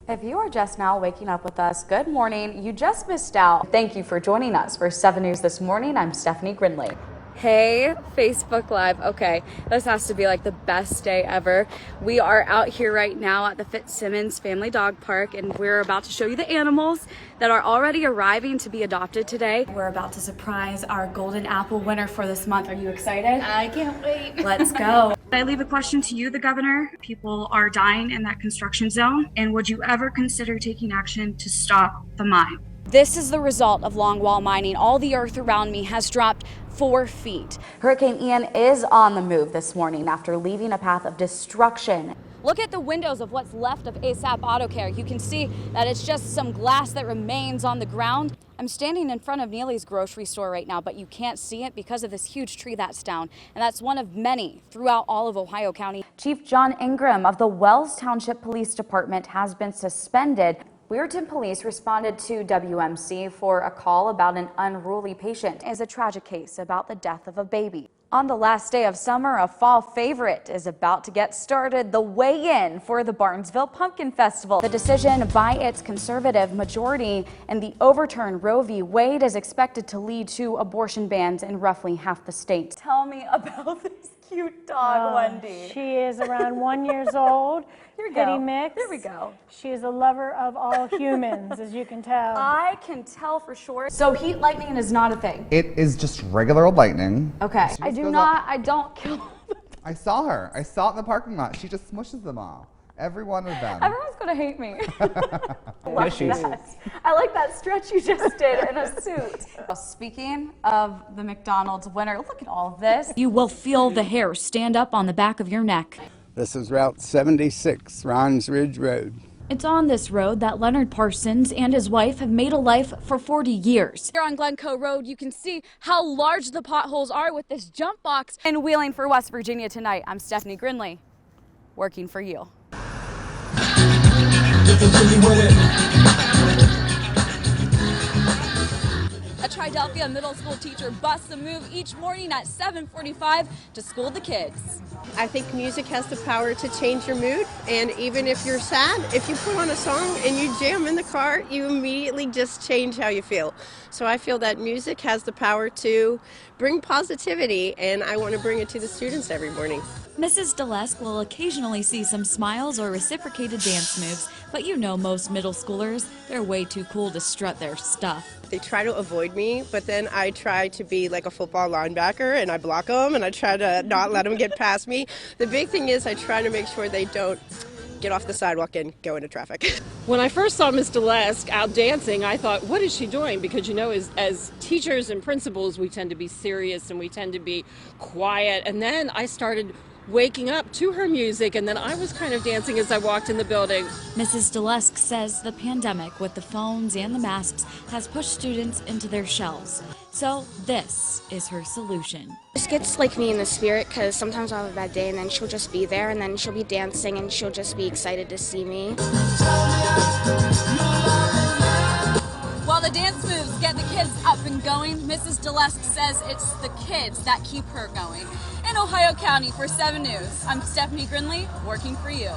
If you are just now waking up with us, good morning. You just missed out. Thank you for joining us for 7 News This Morning. I'm Stephanie Grindley. Hey, Facebook Live. Okay, this has to be like the best day ever. We are out here right now at the Fitzsimmons Family Dog Park, and we're about to show you the animals that are already arriving to be adopted today. We're about to surprise our Golden Apple winner for this month. Are you excited? I can't wait. Let's go. I leave a question to you, the governor. People are dying in that construction zone, and would you ever consider taking action to stop the mine? This is the result of longwall mining. All the earth around me has dropped 4 feet. Hurricane Ian is on the move this morning after leaving a path of destruction. Look at the windows of what's left of ASAP Auto Care. You can see that it's just some glass that remains on the ground. I'm standing in front of Neely's grocery store right now, but you can't see it because of this huge tree that's down. And that's one of many throughout all of Ohio County. Chief John Ingram of the Wells Township Police Department has been suspended. Weirton police responded to WMC for a call about an unruly patient. It's a tragic case about the death of a baby. On the last day of summer, a fall favorite is about to get started, the weigh-in for the Barnesville Pumpkin Festival. The decision by its conservative majority in the overturned Roe v. Wade is expected to lead to abortion bans in roughly half the state. Tell me about this cute dog, Wendy. She is around 1 year old. Here we Kitty go. mix. There we go. She is a lover of all humans, as you can tell. I can tell for sure. So heat lightning is not a thing. It is just regular old lightning. Okay. I don't kill them. I saw her. I saw it in the parking lot. She just smushes them all. Every one of them. Everyone's gonna hate me. I like that. I like that stretch you just did in a suit. Speaking of the McDonald's winner, look at all of this. You will feel the hair stand up on the back of your neck. This is Route 76, Rons Ridge Road. It's on this road that Leonard Parsons and his wife have made a life for 40 years. Here on Glencoe Road, you can see how large the potholes are with this jump box. And wheeling for West Virginia tonight, I'm Stephanie Grindley, working for you. A Tridelphia middle school teacher busts a move each morning at 7:45 to school the kids. I think music has the power to change your mood, and even if you're sad, if you put on a song and you jam in the car, you immediately just change how you feel. So I feel that music has the power to bring positivity, and I want to bring it to the students every morning. Mrs. Delesk will occasionally see some smiles or reciprocated dance moves, but you know most middle schoolers, they're way too cool to strut their stuff. They try to avoid me, but then I try to be like a football linebacker, and I block them, and I try to not let them get past me. The big thing is I try to make sure they don't get off the sidewalk and go into traffic. When I first saw Ms. Delesk out dancing, I thought, what is she doing? Because, you know, as teachers and principals, we tend to be serious and we tend to be quiet. And then I started waking up to her music, and then I was kind of dancing as I walked in the building. Mrs. Delesk says the pandemic with the phones and the masks has pushed students into their shells. So this is her solution. This gets like me in the spirit, because sometimes I'll have a bad day and then she'll just be there and then she'll be dancing and she'll just be excited to see me. While the dance moves get the kids up and going, Mrs. Delesk says it's the kids that keep her going. In Ohio County for 7 News, I'm Stephanie Grindley, working for you.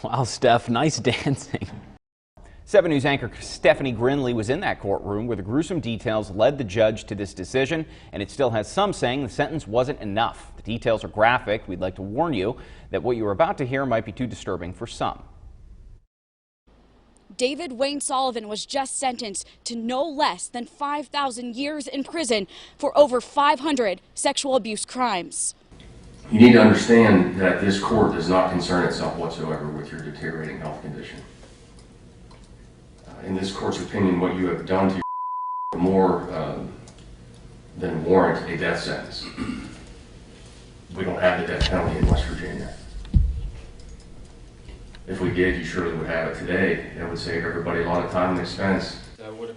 Wow, Steph, nice dancing. 7 News anchor Stephanie Grindley was in that courtroom where the gruesome details led the judge to this decision, and it still has some saying the sentence wasn't enough. The details are graphic. We'd like to warn you that what you're about to hear might be too disturbing for some. David Wayne Sullivan was just sentenced to no less than 5,000 years in prison for over 500 sexual abuse crimes. You need to understand that this court does not concern itself whatsoever with your deteriorating health condition. In this court's opinion, what you have done to your more than warrant a death sentence. We don't have the death penalty in West Virginia. If we did, you surely would have it today. That would save everybody a lot of time and expense.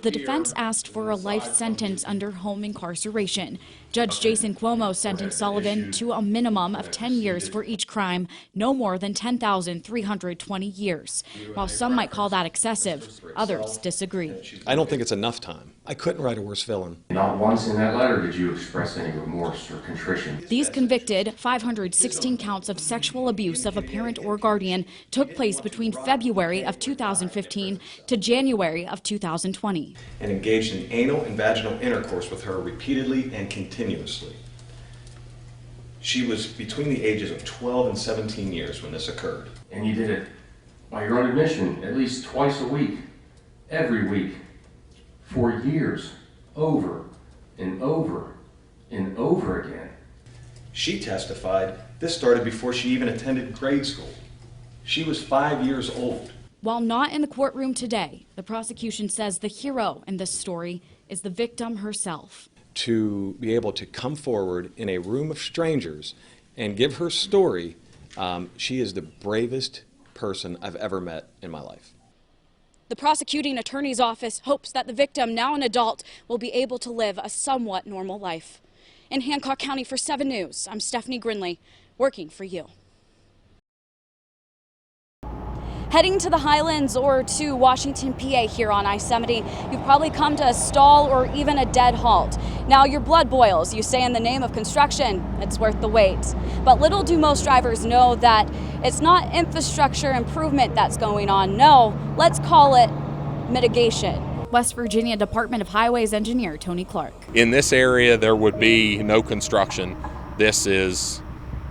The defense asked for a life sentence under home incarceration. Judge Jason Cuomo sentenced Sullivan to a minimum of 10 years for each crime, no more than 10,320 years. While some might call that excessive, others disagree. I don't think it's enough time. I couldn't write a worse villain. Not once in that letter did you express any remorse or contrition. These convicted 516 counts of sexual abuse of a parent or guardian took place between February of 2015 to January of 2020. And engaged in anal and vaginal intercourse with her repeatedly and continuously. She was between the ages of 12 and 17 years when this occurred. And you did it, by your own admission, at least twice a week, every week, for years, over and over and over again. She testified this started before she even attended grade school. She was 5 years old. While not in the courtroom today, the prosecution says the hero in this story is the victim herself. To be able to come forward in a room of strangers and give her story, she is the bravest person I've ever met in my life. The prosecuting attorney's office hopes that the victim, now an adult, will be able to live a somewhat normal life. In Hancock County for 7 News, I'm Stephanie Grindley, working for you. Heading to the Highlands or to Washington, PA here on I-70, you've probably come to a stall or even a dead halt. Now your blood boils. You say in the name of construction, it's worth the wait. But little do most drivers know that it's not infrastructure improvement that's going on. No, let's call it mitigation. West Virginia Department of Highways engineer Tony Clark. In this area, there would be no construction. This is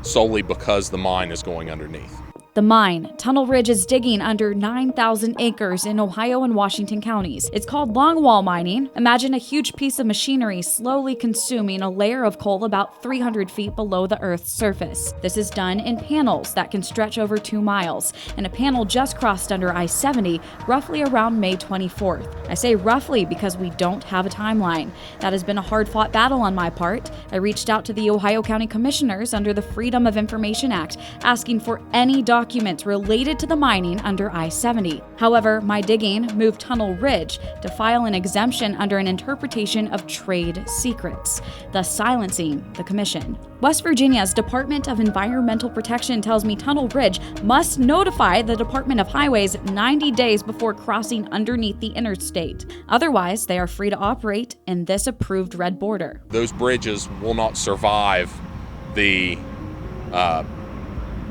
solely because the mine is going underneath. The mine, Tunnel Ridge, is digging under 9,000 acres in Ohio and Washington counties. It's called longwall mining. Imagine a huge piece of machinery slowly consuming a layer of coal about 300 feet below the Earth's surface. This is done in panels that can stretch over 2 miles, and a panel just crossed under I-70 roughly around May 24th. I say roughly because we don't have a timeline. That has been a hard-fought battle on my part. I reached out to the Ohio County Commissioners under the Freedom of Information Act, asking for any documents related to the mining under I-70. However, my digging moved Tunnel Ridge to file an exemption under an interpretation of trade secrets, thus silencing the commission. West Virginia's Department of Environmental Protection tells me Tunnel Ridge must notify the Department of Highways 90 days before crossing underneath the interstate. Otherwise, they are free to operate in this approved red border. Those bridges will not survive the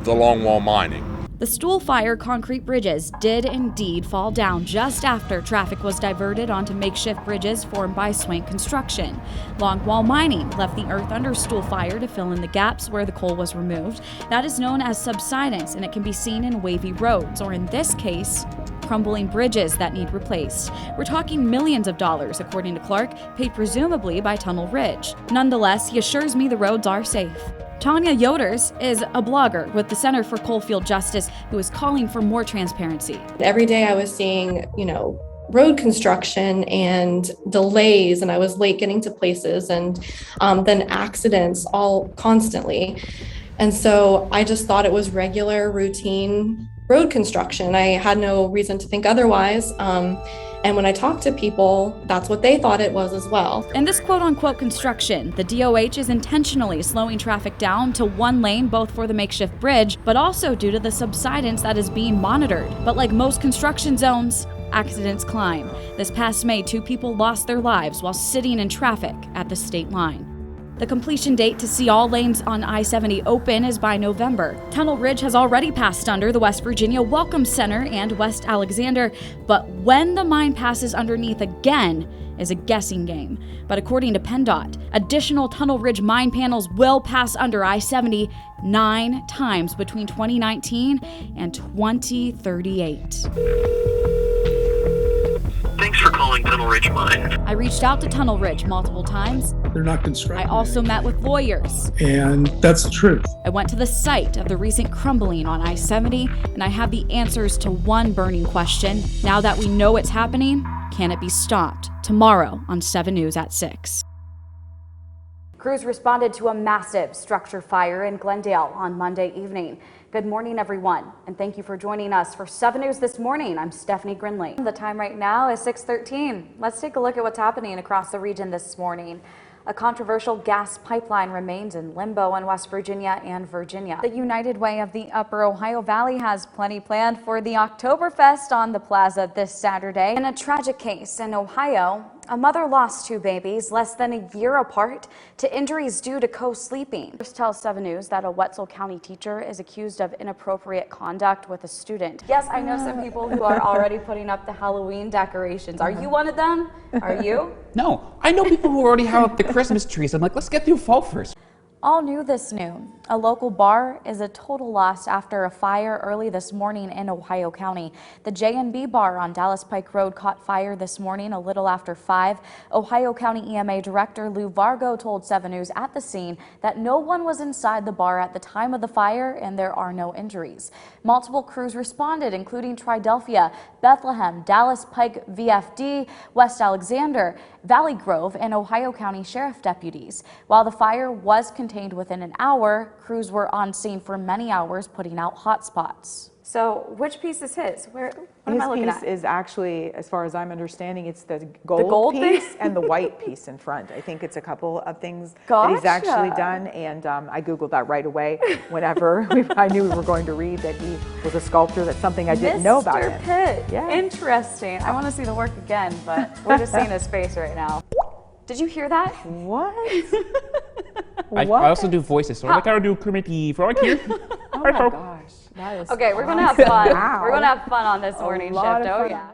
longwall mining. The stool-fire concrete bridges did indeed fall down just after traffic was diverted onto makeshift bridges formed by Swank Construction. Longwall mining left the earth under stool fire to fill in the gaps where the coal was removed. That is known as subsidence, and it can be seen in wavy roads, or in this case, crumbling bridges that need replaced. We're talking millions of dollars, according to Clark, paid presumably by Tunnel Ridge. Nonetheless, he assures me the roads are safe. Tanya Yoders is a blogger with the Center for Coalfield Justice who is calling for more transparency. Every day I was seeing, road construction and delays, and I was late getting to places, and then accidents all constantly. And so I just thought it was regular, routine road construction. I had no reason to think otherwise. And when I talked to people, that's what they thought it was as well. In this quote-unquote construction, the DOH is intentionally slowing traffic down to 1 lane, both for the makeshift bridge, but also due to the subsidence that is being monitored. But like most construction zones, accidents climb. This past May, 2 people lost their lives while sitting in traffic at the state line. The completion date to see all lanes on I-70 open is by November. Tunnel Ridge has already passed under the West Virginia Welcome Center and West Alexander, but when the mine passes underneath again is a guessing game. But according to PennDOT, additional Tunnel Ridge mine panels will pass under I-70 9 times between 2019 and 2038. Thanks for calling Tunnel Ridge Mine. I reached out to Tunnel Ridge multiple times. They're not constructing. I also met with lawyers. And that's the truth. I went to the site of the recent crumbling on I-70, and I have the answers to one burning question. Now that we know it's happening, can it be stopped? Tomorrow on 7 News at 6. Crews responded to a massive structure fire in Glendale on Monday evening. Good morning, everyone, and thank you for joining us for 7 News this morning. I'm Stephanie Grindley. The time right now is 6:13. Let's take a look at what's happening across the region this morning. A controversial gas pipeline remains in limbo in West Virginia and Virginia. The United Way of the Upper Ohio Valley has plenty planned for the Oktoberfest on the plaza this Saturday. In a tragic case in Ohio, a mother lost 2 babies less than a year apart to injuries due to co-sleeping. First tells 7 News that a Wetzel County teacher is accused of inappropriate conduct with a student. Yes, I know some people who are already putting up the Halloween decorations. Are you one of them? Are you? No, I know people who already have up the Christmas trees. I'm like, let's get through fall first. All new this noon, a local bar is a total loss after a fire early this morning in Ohio County. The J&B bar on Dallas Pike Road caught fire this morning a little after 5. Ohio County EMA Director Lou Vargo told 7 News at the scene that no one was inside the bar at the time of the fire and there are no injuries. Multiple crews responded, including Tridelphia, Bethlehem, Dallas Pike VFD, West Alexander, Valley Grove, and Ohio County Sheriff deputies. While the fire was contained within an hour, crews were on scene for many hours putting out hot spots. So which piece is his? What His am I looking piece at? is actually, as far as I'm understanding, it's the gold, gold piece thing? and the white piece in front. I think it's a couple of things that he's actually done, and I Googled that right away whenever I knew we were going to read that he was a sculptor. That's something I didn't know about him. Mr. Pitt. Yeah. Interesting. I want to see the work again, but we're just seeing his face right now. Did you hear that? What? I also do voices, so I gotta do Kermit the Frog here. Oh my gosh. That is Okay, we're going to have fun. Wow. We're going to have fun on this morning shift. lot of Oh, fun. yeah.